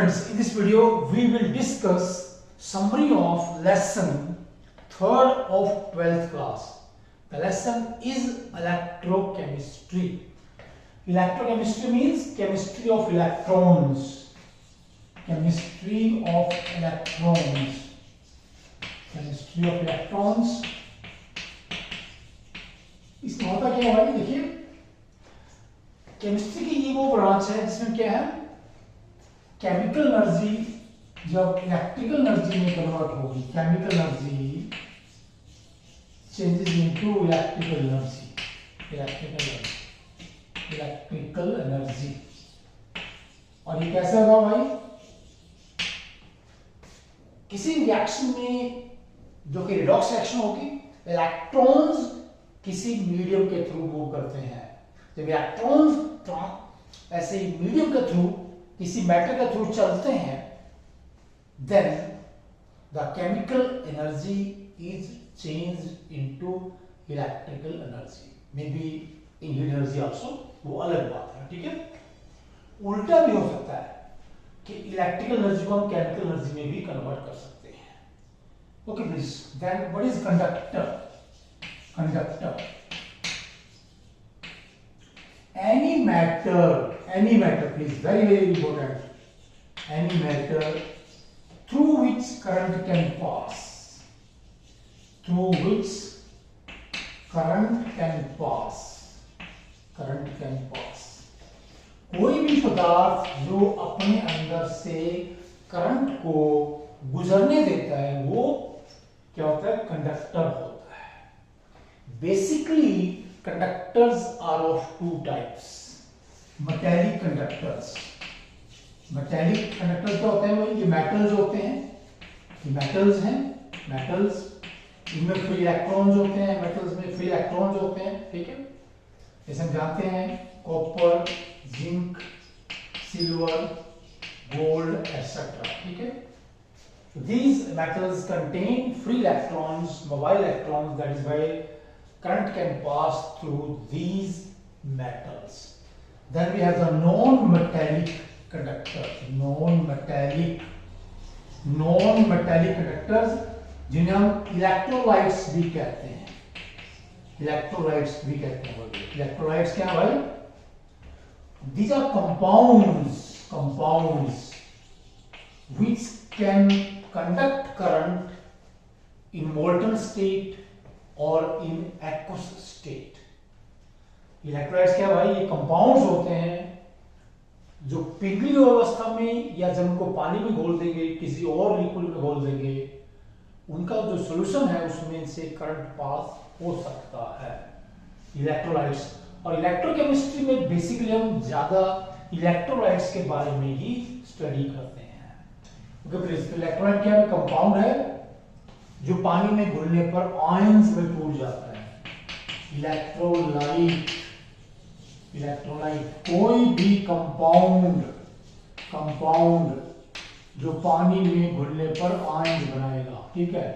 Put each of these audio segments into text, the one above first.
friends, in this video we will discuss summary of lesson 3rd of 12th class. The lesson is electrochemistry. Electrochemistry means chemistry of electrons. Chemistry of electrons. Chemistry of electrons. इसमें होता क्या है? देखिए, chemistry की ये वो branch है जिसमें क्या है, केमिकल एनर्जी जब इलेक्ट्रिकल एनर्जी में कन्वर्ट होगी, chemical energy changes into electrical energy, electrical energy. और ये कैसे होगा भाई? किसी रिएक्शन में जो कि रिडॉक्स रिएक्शन होगी, इलेक्ट्रॉन्स किसी मीडियम के थ्रू मूव करते हैं। जब इलेक्ट्रॉन्स ऐसे मीडियम के थ्रू किसी मैटर के थ्रू चलते हैं, then the chemical energy is changed into electrical energy, maybe in heat energy also, वो अलग बात है, ठीक है। उल्टा भी हो सकता है कि इलेक्ट्रिकल एनर्जी को हम केमिकल एनर्जी में भी कन्वर्ट कर सकते हैं। Okay please, then what is conductor? Conductor, any matter, please, very important, any matter through which current can pass, कोई भी पदार्थ जो अपने अंदर से करंट को गुजरने देता है वो क्या होता है? कंडक्टर होता है। Basically conductors are of two types. Metallic conductors क्या होते हैं? ये मेटल्स होते हैं, ये मेटल्स हैं, मेटल्स इनमें फ्री इलेक्ट्रॉन्स होते हैं, मेटल्स में फ्री इलेक्ट्रॉन्स होते हैं, ठीक है। जैसे हम जानते हैं copper, zinc, silver, gold etcetera, ठीक है। These metals contain free electrons, mobile electrons, that is why current can pass through these metals. Then we have the non-metallic conductors. Non-metallic conductors जिन्हें हम इलेक्ट्रोलाइट्स भी कहते हैं। इलेक्ट्रोलाइट्स क्या है भाई? These are compounds which can conduct current in molten state और in aqueous state. Electrolytes क्या भाई? ये कंपाउंड्स होते हैं जो पिघली अवस्था में या जब उनको पानी में घोल देंगे, किसी और लिक्विड में घोल देंगे, उनका जो सॉल्यूशन है उसमें से करंट पास हो सकता है। इलेक्ट्रोलाइट्स और इलेक्ट्रोकेमिस्ट्री में बेसिकली हम ज्यादा इलेक्ट्रोलाइट्स के बारे में ही स्टडी करते हैं। ओके प्लीज, इलेक्ट्रोलाइट क्या है? कंपाउंड है जो पानी में घुलने पर आयंस में टूट जाता है। इलेक्ट्रोलाइट कोई भी कंपाउंड जो पानी में घुलने पर आयंस बनाएगा, ठीक है।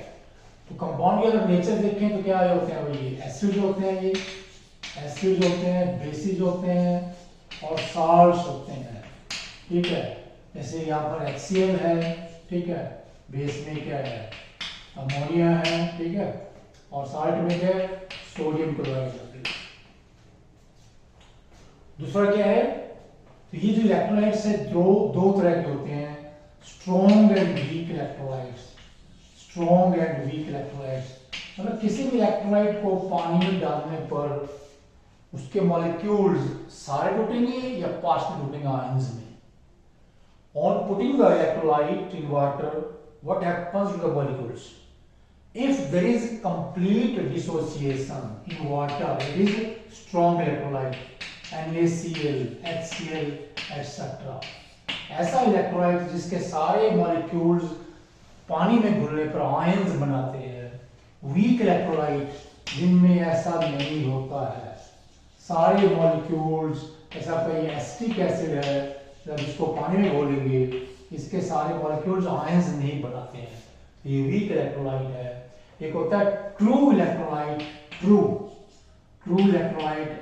तो कंपाउंड की अगर नेचर देखें तो क्या होते हैं भाई? एसिड होते हैं, ये एसिड होते हैं, बेसिस होते हैं और साल्ट्स होते हैं, ठीक है। जैसे यहाँ पर HCl है, ठीक है, बेस में क्या है? अमोनिया है, ठीक है, और साल्ट में क्या है? Sodium chloride. दूसरा क्या है? तो ये जो इलेक्ट्रोलाइट्स है दो तरह के होते हैं, स्ट्रॉन्ग एंड वीक इलेक्ट्रोलाइट्स। मतलब किसी भी इलेक्ट्रोलाइट को पानी में डालने पर उसके मॉलिक्यूल्स सारे टूटेंगे या पार्शियल टूटेंगे आयंस में। On putting the electrolyte in water, what happens to the molecules? If there is complete dissociation in water, it is strong electrolyte, NaCl, HCl, etc. ऐसा इलेक्ट्रोलाइट जिसके सारे मॉलिक्यूल्स पानी में घुलने पर आयंस बनाते हैं। वीक इलेक्ट्रोलाइट जिनमें ऐसा नहीं होता है, सारे मॉलिक्यूल्स, ऐसा कोई एसिटिक एसिड है जब इसको पानी में घोलेंगे इसके सारे मॉलिक्यूल्स आयंस नहीं बनाते हैं, ये वीक इलेक्ट्रोलाइट है। एक होता है ट्रू इलेक्ट्रोलाइट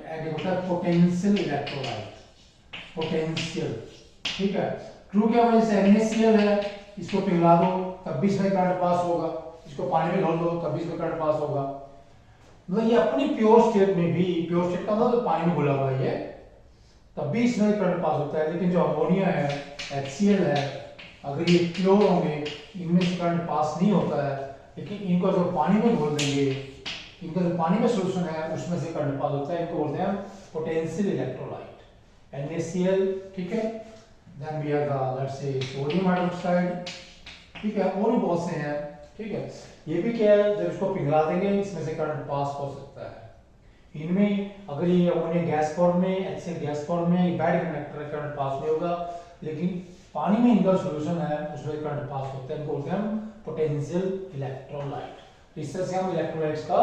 एंड एक होता है पोटेंशियल इलेक्ट्रोलाइट, ठीक है। ट्रू क्या वजह से NaCl है, इसको पिघला दो तब भी इसमें करंट पास होगा, इसको पानी में घोल दो तब भी इसमें करंट पास होगा। मतलब ये अपनी प्योर स्टेट में भी, प्योर स्टेट का मतलब पानी में घुला हुआ है ये, तब भी इसमें करंट पास होता है। लेकिन जो अमोनिया है, HCl है, अगर ये प्योर होंगे इनमें से करंट पास नहीं होता है, लेकिन इनको जो पानी में घोल देंगे, इनका जो पानी में सोल्यूशन है उसमें से करंट पास होता है। इनको बोलते हैं पोटेंशियल इलेक्ट्रोलाइट, NaCl, ठीक है। Then we have the let's say sodium hydroxide, ठीक है, और भी बहुत से हैं, ठीक है। ये भी क्या है, जब इसको पिघला देंगे इसमें से करंट पास हो सकता है। इनमें अगर ये अमोनिया गैस फॉर्म में, HCl गैस फॉर्म में, बैड कंडक्टर है, करंट पास नहीं होगा, लेकिन पानी में इनका सॉल्यूशन है उसमें करंट पास होता है। इनको बोलते हैं हम पोटेंशियल इलेक्ट्रोलाइट। इस तरह से हम इलेक्ट्रोलाइट्स का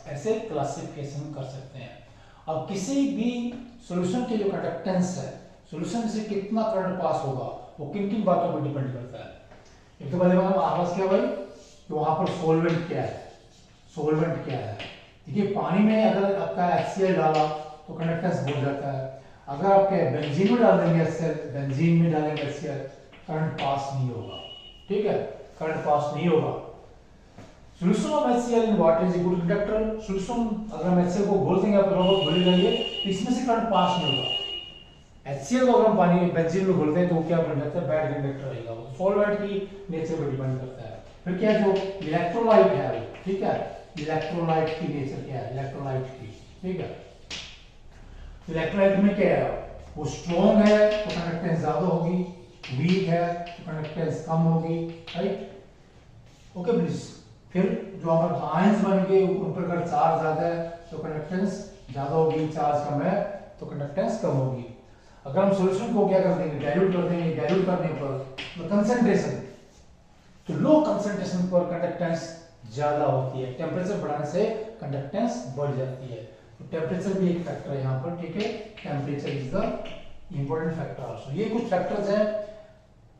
ऐसे क्लासिफिकेशन कर सकते हैं। अब किसी भी सॉल्यूशन के जो कंडक्टेंस है, सॉल्यूशन से कितना करंट पास होगा, वो किन किन बातों पर डिपेंड करता है। एक तो पहले आवाज क्या भाई, तो वहां पर सोलवेंट क्या है, सोलवेंट क्या है। देखिए पानी में अगर आपका HCl डाला तो कंडक्टेंस बढ़ जाता है, अगर आपके बेंजीन में डाल देंगे HCl, बेंजीन में डालेंगे HCl, करंट पास नहीं होगा, ठीक है, करंट पास नहीं होगा। Solution of HCl in water is equal to conductor. Solution अगर हम HCl को घोल देंगे, आप लोग घोल जाइए, तो इसमें से करंट पास नहीं होगा। HCl को अगर हम पानी बेंजीन में घोलते हैं तो वो क्या बन जाता है, बैड कंडक्टर रहेगा। वो सॉल्वेंट की नेचर पर डिपेंड करता है। फिर क्या जो इलेक्ट्रोलाइट है, ठीक है, इलेक्ट्रोलाइट की नेचर क्या है, इलेक्ट्रोलाइट की, ठीक है। इलेक्ट्रोलाइट में क्या है, वो स्ट्रॉन्ग है तो कंडक्टेंस ज्यादा होगी, वीक है तो कंडक्टेंस कम होगी, राइट, ओके प्लीज। फिर जो हमारे आयंस बन गए उन पर अगर चार्ज ज्यादा है तो कंडक्टेंस ज्यादा होगी, चार्ज कम है तो कंडक्टेंस कम होगी। अगर हम सॉल्यूशन को क्या कर देंगे, डाइल्यूट कर देंगे, डाइल्यूट करने पर कंसंट्रेशन, तो लो कंसंट्रेशन पर कंडक्टेंस ज्यादा होती है, टेम्परेचर बढ़ाने से कंडक्टेंस बढ़ जाती है। तो टेम्परेचर भी एक फैक्टर है यहाँ पर, ठीक है, temperature is the important factor also. ये कुछ फैक्टर्स हैं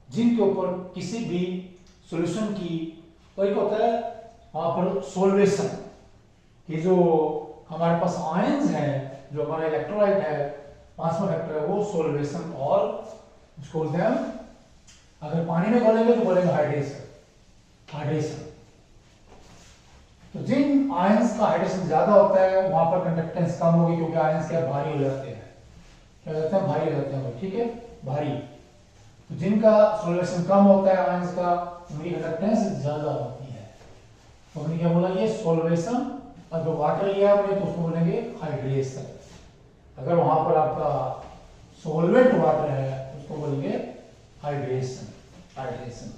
जिनके ऊपर किसी भी सॉल्यूशन की, तो एक होता है वहां पर सोल्वेशन, कि जो हमारे पास आयंस है, जो हमारा इलेक्ट्रोलाइट है, पांचवा फैक्टर है वो सोल्वेशन, और उसको बोलते हैं अगर पानी में घोलेंगे तो बोलेंगे हाइड्रेशन, हाइड्रेशन। तो जिन आयंस का हाइड्रेशन ज्यादा होता है वहां पर कंडक्टेंस कम होगी, क्योंकि आयंस क्या भारी हो जाते हैं, क्या हो जाते हैं, भारी हो जाते हैं, ठीक है, भारी। तो जिनका सॉल्वेशन कम होता है आयंस का, उनकी कंडक्टेंस ज्यादा होती है। तो हमने क्या बोला, ये सॉल्वेशन। और जो वाटर लिया हमने तो उसको बोलेंगे हाइड्रेशन। अगर वहां पर आपका सॉल्वेंट वाटर है उसको बोलेंगे हाइड्रेशन, हाइड्रेशन।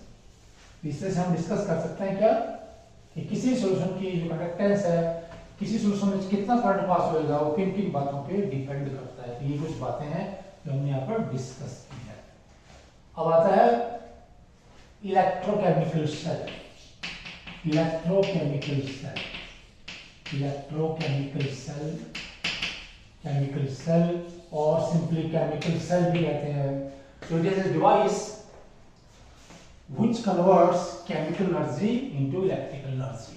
इस तरह से हम डिस्कस कर सकते हैं क्या, कि किसी सॉल्यूशन की जो कंडक्टेंस है, किसी सॉल्यूशन में कितना करंट पास होएगा, वो किन किन बातों पे डिपेंड करता है। तो ये कुछ बातें हैं जो हमने यहाँ पर डिस्कस की है। अब आता है electrochemical cell, electrochemical cell, electrochemical cell, chemical cell, और सिंपली केमिकल सेल भी कहते हैं। तो it is a device which converts chemical energy into electrical energy।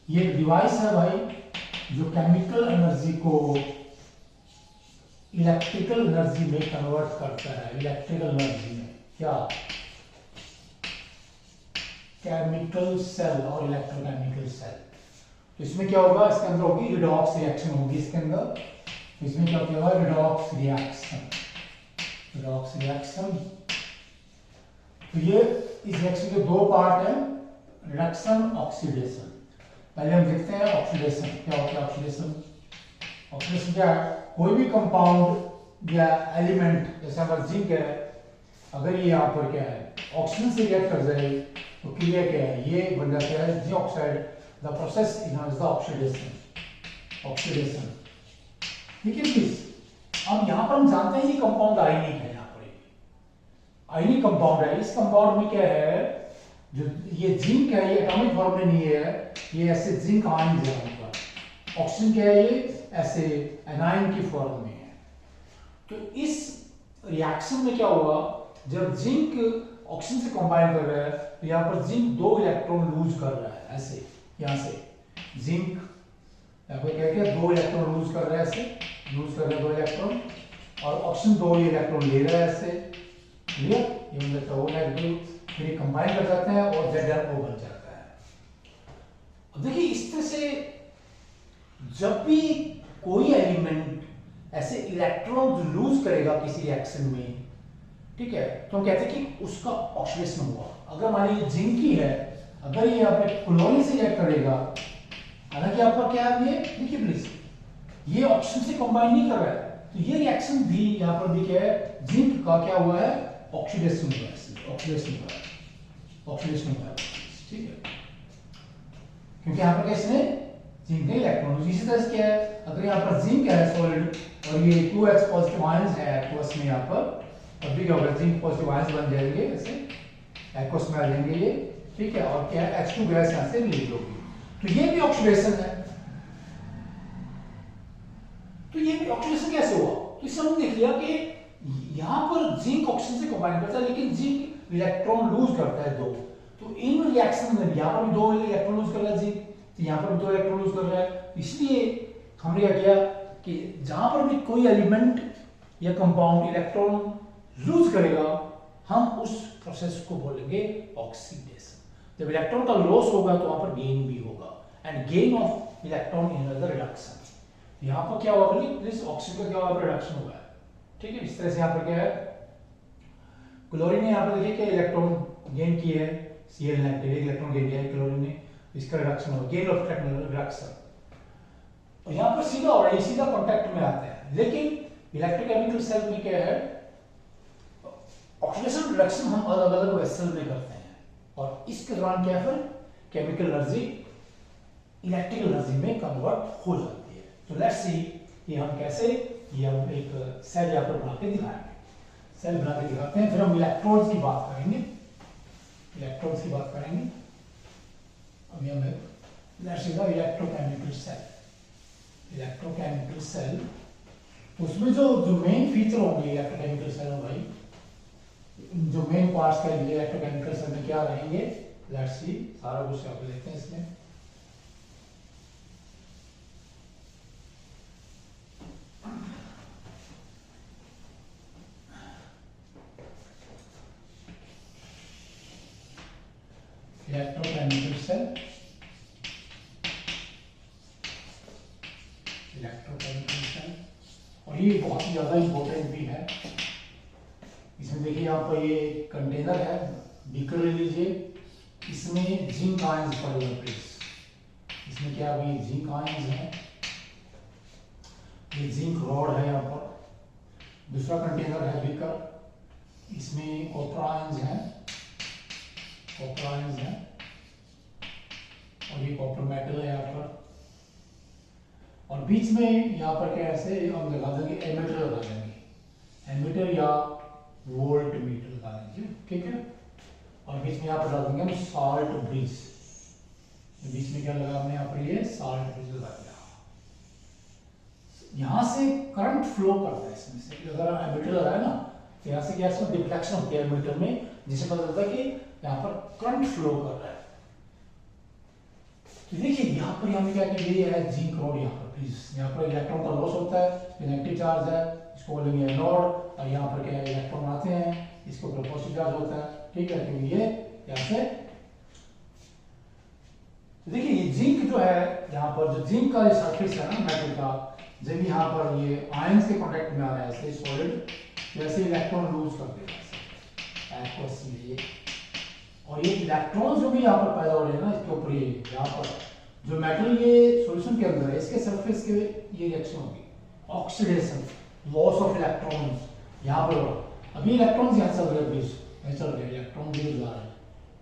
ये डिवाइस है भाई जो केमिकल एनर्जी को इलेक्ट्रिकल एनर्जी में कन्वर्ट करता है। इलेक्ट्रिकल एनर्जी में क्या, केमिकल सेल और इलेक्ट्रोकेमिकल सेल। तो इसमें क्या होगा, इसके अंदर होगी रिडॉक्स रिएक्शन होगी इसके अंदर। इसमें क्या होगा, रिडॉक्स रिएक्शन, रिडॉक्स रिएक्शन। तो ये इस रिएक्शन के दो पार्ट हैं, रिडक्शन, ऑक्सीडेशन। पहले हम देखते हैं ऑक्सीडेशन क्या होता है। ऑक्सीडेशन, ऑक्सीडेशन क्या है, कोई भी कंपाउंड या एलिमेंट, जैसे हमारा जिंक है, अगर ये यहाँ पर क्या है ऑक्सीजन से रिएक्ट कर जाए तो क्रिया क्या है, ये बन जाता है zinc oxide. The process is the oxidation, oxidation, ठीक है प्लीज। अब यहाँ पर हम जानते हैं ये कंपाउंड आयनिक है, आयनिक कंपाउंड है। इस कंपाउंड में क्या है, जो ये जिंक है ये एटॉमिक फॉर्म में नहीं है, ये ऐसे जिंक आयन है ऊपर। ऑक्सीजन क्या है, ये ऐसे एनायन की फॉर्म में है। तो इस रिएक्शन में क्या हुआ, जब जिंक ऑक्सीजन से कंबाइन कर रहा है तो यहाँ पर जिंक दो इलेक्ट्रॉन लूज कर रहा है, ऐसे यहाँ से जिंक यहाँ पर क्या क्या दो इलेक्ट्रॉन लूज कर रहा है, ऐसे लूज कर रहा है दो इलेक्ट्रॉन, और ऑक्सीजन दो इलेक्ट्रॉन ले रहा है ऐसे, क्लियर। ये बन जाता है O नेगेटिव, फिर ये कंबाइन कर जाते हैं और ZnO बन जाता है। अब देखिए इस तरह से जब भी कोई एलिमेंट ऐसे इलेक्ट्रॉन लूज करेगा किसी रिएक्शन में, ठीक है, तो हम कहते हैं कि उसका ऑक्सीडेशन हुआ। अगर मान लीजिए जिंक ही है, अगर ये यहाँ पे क्लोरीन से रिएक्ट करेगा, हालांकि आपका क्या है, ये देखिए प्लीज, ये ऑक्सीजन से कंबाइन नहीं कर रहा है, तो ये रिएक्शन भी यहाँ पर भी क्या है, जिंक का क्या हुआ है, ऑक्सीडेशन हुआ है, ऑक्सीडेशन हुआ है, ऑक्सीडेशन हुआ है, ठीक है, क्योंकि यहाँ पर किसने जिंक ने इलेक्ट्रॉन, इसी तरह से क्या है, अगर यहाँ पर जिंक है सॉलिड और ये 2x पॉजिटिव आयंस है एक्वस में, यहाँ पर तब भी क्या होगा, जिंक पॉजिटिव आयंस बन जाएंगे ऐसे एक्वस में आ जाएंगे ये, ठीक है, और क्या है, H2 गैस यहाँ से रिलीज होगी, तो ये भी ऑक्सीडेशन है। तो ये भी ऑक्सीडेशन कैसे हुआ, तो इससे हमने देख लिया कि यहाँ पर जिंक ऑक्सीजन से कंबाइन करता है, लेकिन जिंक इलेक्ट्रॉन लूज करता है 2, तो इन रिएक्शन में यहाँ पर भी 2 इलेक्ट्रॉन लूज कर रहा है जिंक, तो यहाँ पर भी 2 इलेक्ट्रॉन लूज कर रहा है, इसलिए हमने क्या किया कि जहां पर भी कोई एलिमेंट या कंपाउंड इलेक्ट्रॉन लूज करेगा, हम उस प्रोसेस को बोलेंगे ऑक्सीडेशन। जब इलेक्ट्रॉन का लॉस होगा तो वहां पर गेन भी होगा, and gain of electron in the reduction. यहाँ पर क्या हुआ, प्लीज ऑक्सीजन का क्या हुआ, रिडक्शन हुआ है, ठीक है। इस तरह से यहाँ पर क्या है, क्लोरीन ने यहाँ पर देखिए कि इलेक्ट्रॉन गेन किए है, Cl नेगेटिव इलेक्ट्रॉन गेन किया है क्लोरीन ने, इसका रिडक्शन हुआ, गेन ऑफ रिडक्शन, और यहाँ पर सीधा हो रहा है, सीधा कांटेक्ट में आते हैं। लेकिन इलेक्ट्रोकेमिकल सेल में क्या है, ऑक्सीडेशन रिडक्शन हम अलग अलग वेसल में करते हैं, और इसके दौरान क्या है, केमिकल एनर्जी इलेक्ट्रिकल एनर्जी में कन्वर्ट हो जाती है। तो लेट्स सी ये हम कैसे, ये हम एक सेल यहाँ पर बना के दिखाएंगे, सेल बना के दिखाते हैं, फिर हम इलेक्ट्रोड्स की बात करेंगे, इलेक्ट्रोड्स की बात करेंगे। अभी हम let's see the electrochemical cell, electrochemical cell, उसमें जो मेन फीचर होंगे इलेक्ट्रोकेमिकल सेल में भाई, जो मेन पार्ट्स के लिए इलेक्ट्रोकेमिकल सेल में क्या रहेंगे, लेट्स सी, सारा कुछ आप देखते हैं इसमें। इलेक्ट्रोकेमिकल सेल, इलेक्ट्रोकेमिकल सेल, और ये बहुत ही ज्यादा इंपॉर्टेंट भी है। इसमें देखिए यहाँ पर ये कंटेनर है, बीकर ले लीजिए, इसमें जिंक आयंस पड़ेगा प्लीज, इसमें क्या भाई जिंक आयंस है, ये जिंक रॉड है यहाँ पर। दूसरा कंटेनर है बीकर, इसमें कॉपर आयंस है, कॉपर आयंस है, और ये कॉपर मेटल है यहाँ पर, और बीच में यहाँ पर क्या ऐसे हम लगा देंगे, एमीटर लगा देंगे, एमीटर या वोल्ट मीटर लगा देंगे, ठीक है। और बीच में यहाँ पर लगा देंगे हम साल्ट ब्रिज, बीच में क्या लगा हमने यहाँ पर, ये साल्ट ब्रिज लगा दिया। यहाँ से करंट फ्लो करता है इसमें से, अगर एमीटर लगाए ना तो यहाँ से क्या इसमें डिफ्लेक्शन होती है एमीटर में, जिससे पता चलता है कि यहाँ पर करंट फ्लो कर रहा है। तो देखिए यहाँ पर हमने क्या किया है, जिंक रॉड, यहाँ पर प्लीज, यहाँ पर इलेक्ट्रॉन का लॉस होता है, नेगेटिव चार्ज है, इसको बोलेंगे एनोड, और यहाँ पर क्या है, इलेक्ट्रॉन आते हैं, इसके ऊपर पॉजिटिव चार्ज होता है, ठीक है, क्योंकि ये यहाँ से। तो देखिए ये जिंक जो है, यहाँ पर जो जिंक का सरफेस है ना मेटल का, जब यहाँ पर ये आयंस के कांटेक्ट में आ रहा है ऐसे सॉलिड, जैसे इलेक्ट्रॉन लूज कर देगा एक्वस में ये, और ये इलेक्ट्रॉन जो भी यहाँ पर पैदा हो रहे हैं ना इसके ऊपर, ये यहाँ पर जो मेटल ये सॉल्यूशन के अंदर है, इसके सरफेस के ये रिएक्शन होगी, ऑक्सीडेशन, लॉस ऑफ इलेक्ट्रॉन्स यहाँ पर होगा। अभी इलेक्ट्रॉन्स यहाँ चल रहे हैं, बीच में चल रहे हैं इलेक्ट्रॉन भी जा रहे हैं,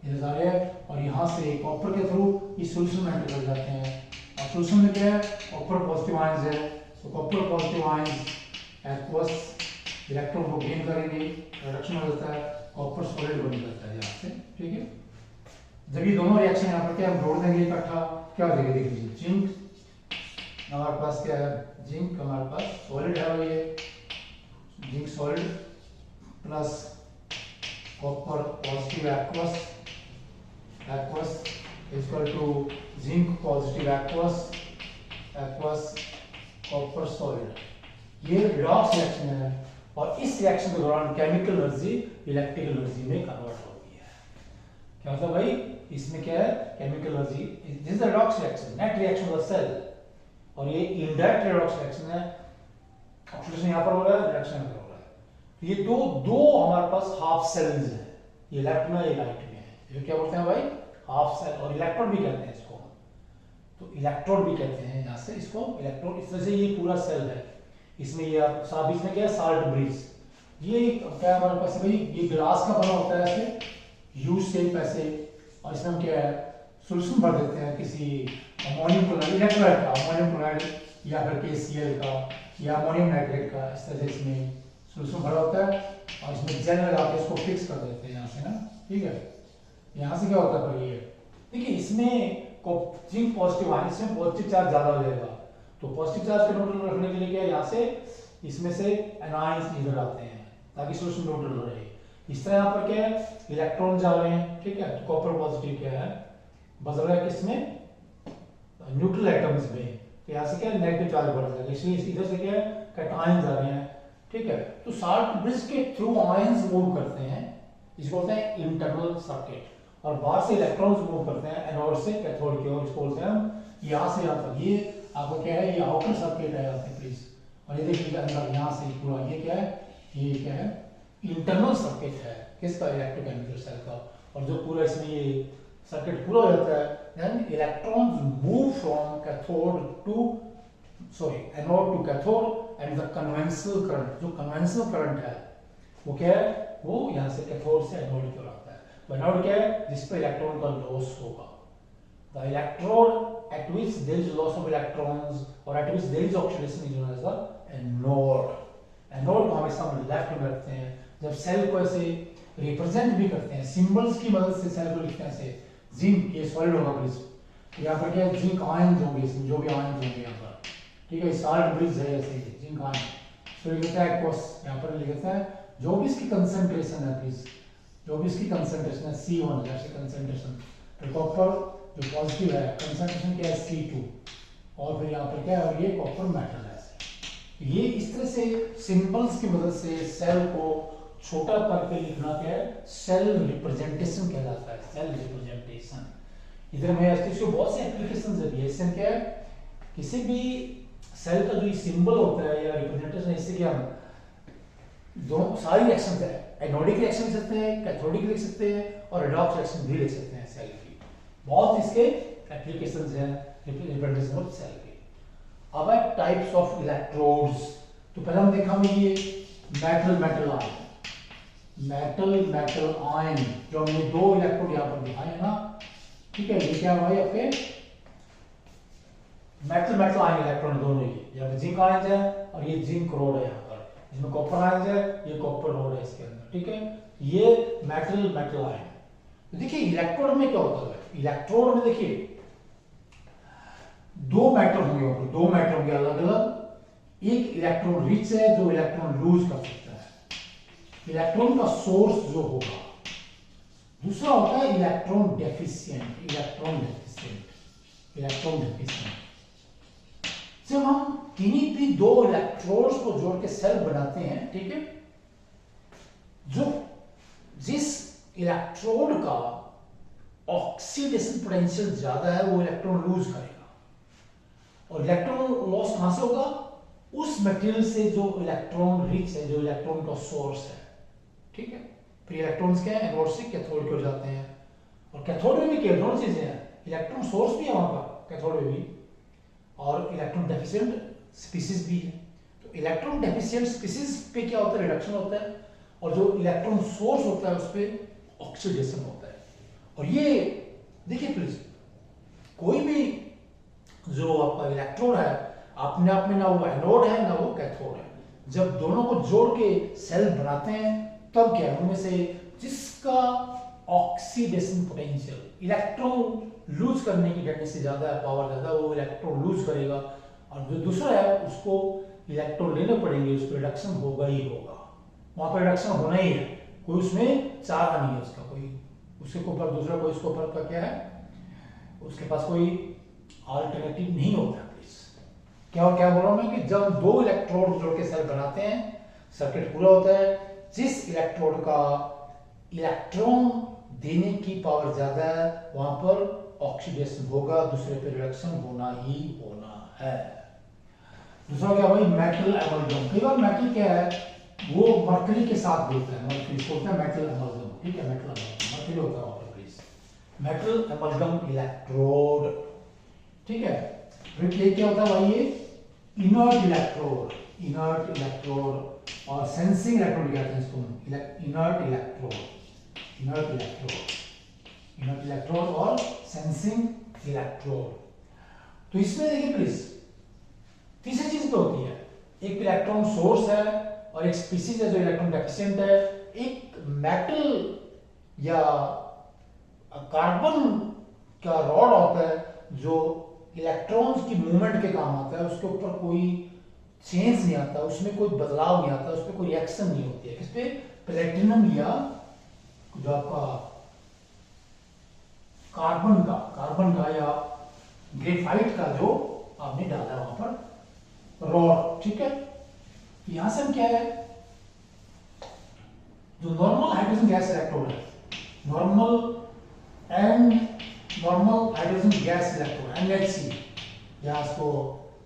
इधर जा रहे हैं, और यहाँ से कॉपर के थ्रू ये सॉल्यूशन में एंटर कर जाते हैं, और सॉल्यूशन में क्या है, कॉपर पॉजिटिव आयंस है, तो copper positive ions aqueous electron को गेन करेंगे, रिडक्शन हो जाता है, कॉपर सॉलिड बन जाता है यहाँ से, ठीक है। जब ये दोनों रिएक्शन यहाँ पर क्या हम जोड़ देंगे इकट्ठा, क्या हो जाएगा, देख लीजिए, जिंक हमारे पास क्या है, जिंक हमारे पास सॉलिड है, ये zinc solid plus copper positive aqueous, aqueous equal to zinc positive aqueous, aqueous copper solid, ये रिडॉक्स रिएक्शन है, और इस रिएक्शन के दौरान केमिकल एनर्जी इलेक्ट्रिकल एनर्जी में कन्वर्ट होती है। क्या मतलब भाई, इसमें क्या है, chemical energy, this is the redox reaction, net reaction of the cell, और ये इनडायरेक्ट रेडॉक्स रिएक्शन है, ऑक्सीडेशन यहां पर हो रहा है, रिडक्शन यहां पर हो रहा है। तो ये दो हमारे पास हाफ सेल्स हैं, ये लेफ्ट में, ये राइट में है, ये क्या बोलते हैं भाई, हाफ सेल, और इलेक्ट्रोड भी कहते हैं इसको, तो इलेक्ट्रोड भी कहते हैं यहां से इसको इलेक्ट्रोड। इस तरह से ये पूरा सेल है, इसमें ये आप इसमें क्या है, साल्ट ब्रिज, ये क्या है हमारे पास भाई, ये ग्लास का बना होता है ऐसे यू शेप ऐसे, और इसमें हम क्या है सोल्यूशन भर देते हैं किसी अमोनियम क्लोराइड, इलेक्ट्रोलाइट का, अमोनियम क्लोराइड या फिर KCl का या अमोनियम नाइट्रेट का, इस तरह से इसमें सोल्यूशन भरा होता है, और इसमें जेल लगा के इसको फिक्स कर देते हैं यहाँ से ना, ठीक है। यहाँ से क्या होता है पर ये देखिए, इसमें जिंक पॉजिटिव आयन, इसमें पॉजिटिव चार्ज ज्यादा हो जाएगा, तो पॉजिटिव चार्ज को न्यूट्रल रखने के लिए क्या है, यहाँ से इसमें से एनायंस इधर आते हैं ताकि सोल्यूशन न्यूट्रल रहे। इस तरह यहाँ पर क्या है, इलेक्ट्रॉन जा रहे हैं, ठीक है, तो कॉपर पॉजिटिव क्या है, बदल रहा है किसमें, न्यूट्रल एटम्स में, तो यहाँ से क्या है नेगेटिव चार्ज बढ़ जाएगा, इसलिए इधर से क्या है कैटायंस आ रहे हैं, ठीक है। तो साल्ट ब्रिज के थ्रू आयंस मूव करते हैं, इसको बोलते हैं इंटरनल सर्किट, और बाहर से इलेक्ट्रॉन्स मूव करते हैं एनोड से कैथोड की ओर, इसको बोलते हैं हम यहाँ से यहाँ तक, ये आपको क्या है, ये आउटर सर्किट है यहाँ से प्लीज, और ये देखिए अंदर यहाँ से पूरा ये क्या है, ये क्या है इंटरनल सर्किट है किसका, इलेक्ट्रोकेमिकल सेल का, और जो पूरा इसमें ये सर्किट पूरा हो जाता है, then electrons move from cathode to anode to cathode, and the conventional current, जो कन्वेंशनल करंट है वो क्या है, वो यहाँ से कैथोड से एनोड की ओर आता है। एनोड क्या है, जिस पर इलेक्ट्रॉन का लॉस होगा, the electrode at which there is loss of electrons or at which there is oxidation is known as the anode. Anode को हमेशा हम लेफ्ट में रखते हैं, जब सेल को ऐसे रिप्रेजेंट भी करते हैं सिंबल्स की मदद से, सेल को लिखते हैं ऐसे, जिंक, ये सॉलिड होगा प्लीज, यहाँ पर क्या है जिंक आयंस होंगे, इसमें जो भी आयंस होंगे यहाँ पर, ठीक है, साल्ट ब्रिज है ऐसे जिंक आयन, तो लिखता है एक्वस, यहाँ पर लिखता है जो भी इसकी कंसंट्रेशन है प्लीज, जो भी इसकी कंसंट्रेशन है C1 जैसे कंसंट्रेशन, तो कॉपर जो पॉजिटिव है कंसंट्रेशन क्या है C2, और फिर यहाँ पर क्या है, और ये कॉपर मेटल है, ये इस तरह से सिंबल्स की मदद से सेल को छोटा करके लिखना क्या है, सेल रिप्रेजेंटेशन कहलाता है, सेल रिप्रेजेंटेशन। इधर में इसके बहुत से एप्लीकेशंस है, इससे क्या है, किसी भी सेल का जो सिंबल होता है या रिप्रेजेंटेशन, इससे क्या दो सारी रिएक्शंस है, एनोडिक रिएक्शन लिख सकते हैं, कैथोडिक लिख सकते हैं, और रेडॉक्स रिएक्शन भी लिख सकते हैं सेल की, बहुत इसके एप्लीकेशंस हैं रिप्रेजेंटेशन ऑफ सेल की। अब है टाइप्स ऑफ इलेक्ट्रोड्स, तो पहले हम देखा हमें ये metal metal ion, metal metal ion, जो हमने दो इलेक्ट्रोड यहाँ पर दिखाए हैं ना, ठीक है, ये क्या भाई आपके मेटल मेटल आयन इलेक्ट्रॉन दोनों ही, यहाँ पे जिंक आयन है और ये जिंक रोड है, यहाँ पर इसमें कॉपर आयन है, ये कॉपर रोड है इसके अंदर, ठीक है, ये मेटल मेटल आयन। तो देखिए इलेक्ट्रोड में क्या होता है, इलेक्ट्रोड में देखिए दो मैटर होंगे, दो मैटर होंगे अलग अलग, एक इलेक्ट्रॉन रिच है जो इलेक्ट्रॉन लूज कर सकता है, इलेक्ट्रॉन का सोर्स जो होगा, दूसरा होता है electron deficient, electron deficient, electron deficient. जब हम किन्हीं भी दो इलेक्ट्रोड्स को जोड़ के सेल बनाते हैं, ठीक है, जो जिस इलेक्ट्रोड का ऑक्सीडेशन पोटेंशियल ज्यादा है वो इलेक्ट्रॉन लूज करेगा, और इलेक्ट्रॉन लॉस कहां से होगा, उस मटेरियल से जो इलेक्ट्रॉन रिच है, जो इलेक्ट्रॉन का सोर्स है, ठीक है। फिर इलेक्ट्रॉन्स क्या है, एनोड से कैथोड की ओर जाते हैं, और कैथोड में भी क्या दोनों चीजें हैं, इलेक्ट्रॉन सोर्स भी है वहां पर कैथोड में भी, और इलेक्ट्रॉन डेफिशिएंट स्पीसीज भी है। तो इलेक्ट्रॉन डेफिशिएंट स्पीसीज पे क्या होता है, रिडक्शन होता है, और जो इलेक्ट्रॉन सोर्स होता है उस पर ऑक्सीडेशन होता है। और ये देखिए प्लीज, कोई भी जो आपका इलेक्ट्रोड है अपने आप में ना वो एनोड है ना वो कैथोड है, जब दोनों को जोड़ के सेल बनाते हैं तब क्या है, उनमें से जिसका ऑक्सीडेशन पोटेंशियल, इलेक्ट्रॉन लूज करने की टेंडेंसी ज्यादा है, पावर ज्यादा, वो इलेक्ट्रॉन लूज करेगा, और जो दूसरा है उसको इलेक्ट्रॉन लेने पड़ेंगे, उस पर रिडक्शन होगा ही होगा, वहां पर रिडक्शन होना ही है, कोई उसमें चारा नहीं है उसका, कोई उसके ऊपर दूसरा कोई उसके ऊपर का क्या है, उसके पास कोई अल्टरनेटिव नहीं होता। क्या बोल रहा हूं मैं कि जब दो इलेक्ट्रोड जोड़ के सेल बनाते हैं, सर्किट पूरा होता है। जिस इलेक्ट्रोड का इलेक्ट्रॉन देने की पावर ज्यादा है वहां पर ऑक्सीडेशन होगा, दूसरे पे रिडक्शन होना ही होना है। दूसरा क्या भाई, मेटल एमल्गम। कई बार मेटल क्या है, वो मर्करी के साथ जुड़ता है, मर्करी को होता है मेटल एमल्गम, ठीक है, मेटल एमल्गम मर्करी होता है वहां पर प्लीज, मेटल एमल्गम इलेक्ट्रोड, ठीक है। फिर ये क्या होता है भाई, ये इनर्ट इलेक्ट्रोड, इनर्ट इलेक्ट्रोड और सेंसिंग इलेक्ट्रोड कहते हैं इसको, inert electrode, inert electrode, inert electrode और सेंसिंग इलेक्ट्रोड। तो इसमें देखिए प्लीज तीसरी चीज क्या होती है, एक इलेक्ट्रॉन सोर्स है और एक स्पीसीज है जो इलेक्ट्रॉन डेफिशिएंट है, एक मेटल या कार्बन का रॉड होता है जो इलेक्ट्रॉन्स की मूवमेंट के काम आता है, उसके ऊपर कोई चेंज नहीं आता, उसमें कोई बदलाव नहीं आता, उसमें कोई रिएक्शन नहीं होती है। किस पे, प्लेटिनम या जो आपका कार्बन का या ग्रेफाइट का जो आपने डाला है वहां पर रॉड, ठीक है। यहां से हम क्या है, जो नॉर्मल हाइड्रोजन गैस इलेक्ट्रोड है, normal hydrogen gas electrode NHC, या इसको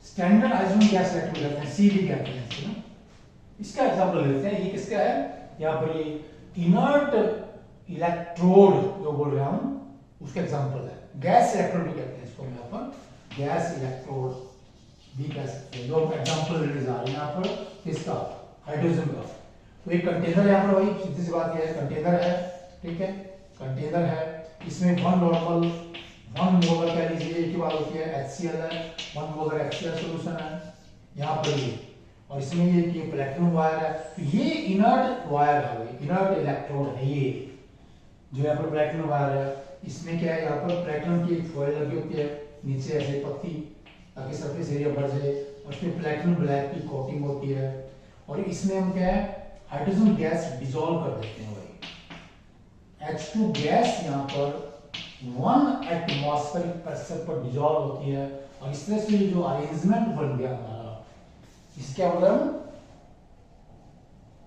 स्टैंडर्ड हाइड्रोजन गैस इलेक्ट्रोड कहते हैं, सी भी कहते हैं इसको ना। इसका एग्जांपल लेते हैं, ये किसका है, यहाँ पर ये इनर्ट इलेक्ट्रोड जो बोल रहा हूं उसका एग्जांपल है, गैस इलेक्ट्रोड भी कहते हैं इसको, यहाँ पर गैस इलेक्ट्रोड भी कह सकते हैं। दो एग्जांपल लेने जा रहे हैं यहाँ पर इसका, हाइड्रोजन का। तो एक कंटेनर यहाँ पर भाई सीधी सी बात यह है, कंटेनर है, ठीक है, कंटेनर है, इसमें वन मोलर कह लीजिए, एक ही बात होती है, HCl है, 1 मोलर HCl सॉल्यूशन है यहाँ पर ये, और इसमें ये प्लेटिनम वायर है। तो ये इनर्ट वायर है भाई, इनर्ट इलेक्ट्रोड है ये जो यहाँ पर प्लेटिनम वायर है। इसमें क्या है, यहाँ पर प्लेटिनम की एक फॉइल लगी होती है नीचे ऐसे पत्ती, ताकि सरफेस एरिया बढ़ जाए, और इसमें प्लेटिनम ब्लैक की कोटिंग होती है, और इसमें हम क्या है, हाइड्रोजन गैस डिसॉल्व कर देते हैं भाई, H2 गैस यहाँ पर 1 एटमॉस्फेरिक प्रेशर पर डिसॉल्व होती है, और इस तरह से जो अरेंजमेंट बन गया हमारा, इसके मतलब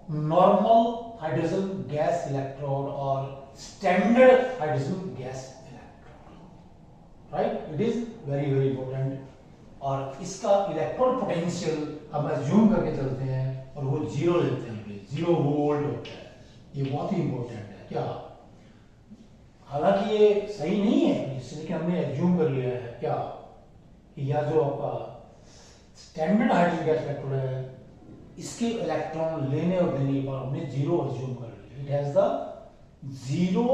नॉर्मल हाइड्रोजन गैस इलेक्ट्रोड और standard hydrogen gas electrode, right, it is very very important. और इसका इलेक्ट्रोड पोटेंशियल हम अज्यूम करके चलते हैं और वो 0 लेते हैं, 0 वोल्ट होता है, ये बहुत ही इंपॉर्टेंट है क्या। हालांकि ये सही नहीं है इससे, लेकिन हमने एज्यूम कर लिया है क्या, या जो आपका स्टैंडर्ड हाइड्रोजन गैस इलेक्ट्रोड है इसके इलेक्ट्रॉन लेने और देने पर हमने 0 एज्यूम कर लिया, it has the 0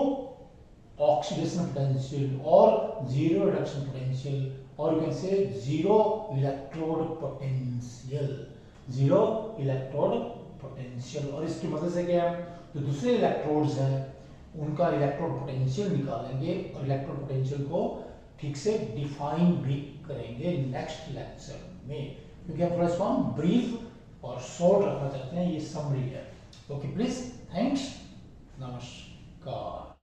oxidation potential और 0 रिडक्शन पोटेंशियल, और you can say 0 electrode potential, 0 electrode potential. और इसकी मदद से क्या है, जो दूसरे इलेक्ट्रोड्स हैं उनका इलेक्ट्रोड पोटेंशियल निकालेंगे और इलेक्ट्रोड पोटेंशियल को ठीक से डिफाइन भी करेंगे नेक्स्ट लेक्चर में, क्योंकि हम थोड़ा इसको हम ब्रीफ और शॉर्ट रखना चाहते हैं, ये समरी है। ओके प्लीज, थैंक्स, नमस्कार।